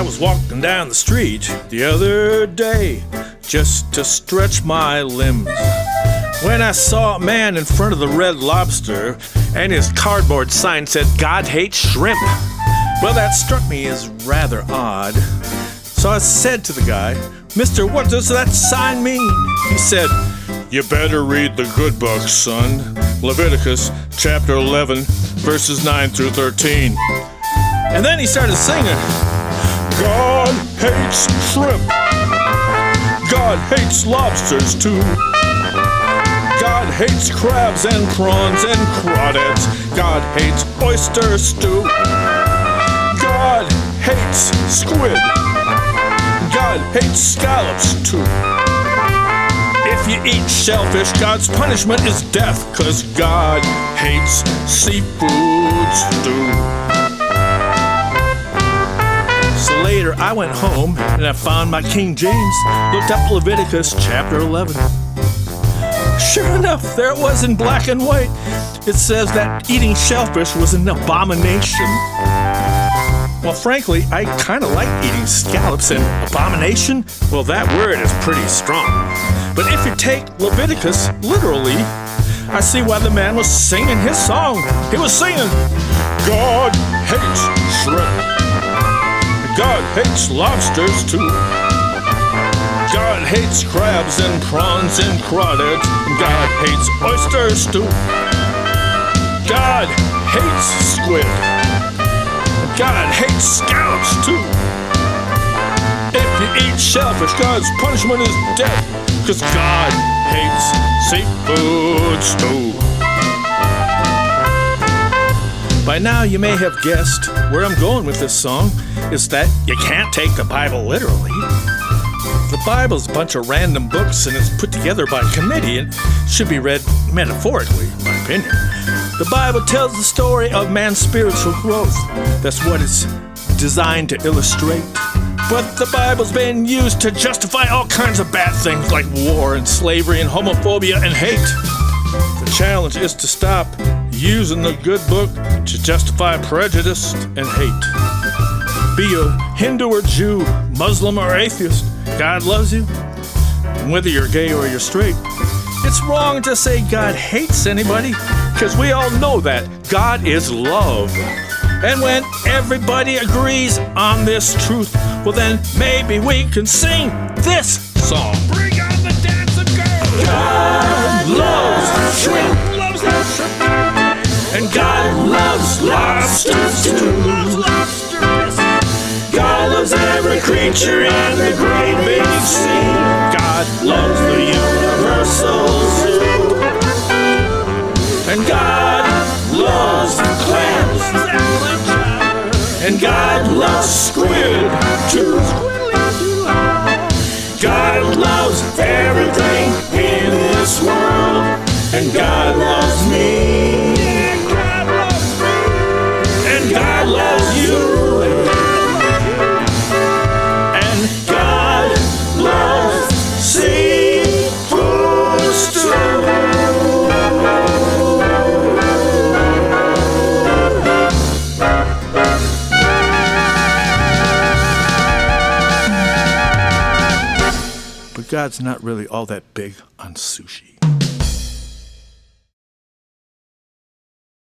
was walking down the street the other day just to stretch my limbs when I saw a man in front of the Red Lobster and his cardboard sign said, "God hates shrimp." Well, that struck me as rather odd. So I said to the guy, "Mister, what does that sign mean?" He said, "You better read the good book, son. Leviticus chapter 11, verses 9 through 13. And then he started singing, "God hates shrimp. God hates lobsters too. God hates crabs and prawns and crawdads. God hates oyster stew. God hates squid. God hates scallops too. If you eat shellfish, God's punishment is death, 'cause God hates seafood stew." So later I went home and I found my King James, looked up Leviticus chapter 11. Sure enough, there it was in black and white. It says that eating shellfish was an abomination. Well, frankly, I kind of like eating scallops, and abomination, well, that word is pretty strong. But if you take Leviticus literally, I see why the man was singing his song. He was singing, "God hates shrimp. God hates lobsters too. God hates crabs and prawns and crawdads. God hates oysters too. God hates squid. God hates scallops too. If you eat shellfish, God's punishment is death, 'cause God hates seafood stew." By now you may have guessed where I'm going with this song is that you can't take the Bible literally. The Bible's a bunch of random books and it's put together by a committee and should be read metaphorically, in my opinion. The Bible tells the story of man's spiritual growth. That's what it's designed to illustrate. But the Bible's been used to justify all kinds of bad things like war and slavery and homophobia and hate. The challenge is to stop using the good book to justify prejudice and hate. Be a Hindu or Jew, Muslim or atheist, God loves you. And whether you're gay or you're straight, it's wrong to say God hates anybody, because we all know that God is love. And when everybody agrees on this truth, well then maybe we can sing this song. Bring on the dancing girl. God loves shrimp. And God loves lobsters too. God loves every creature in the great big sea. God loves the universal zoo. And God loves clams. And God loves squid too. God loves everything in this world. And God loves me. And God loves you. But God's not really all that big on sushi.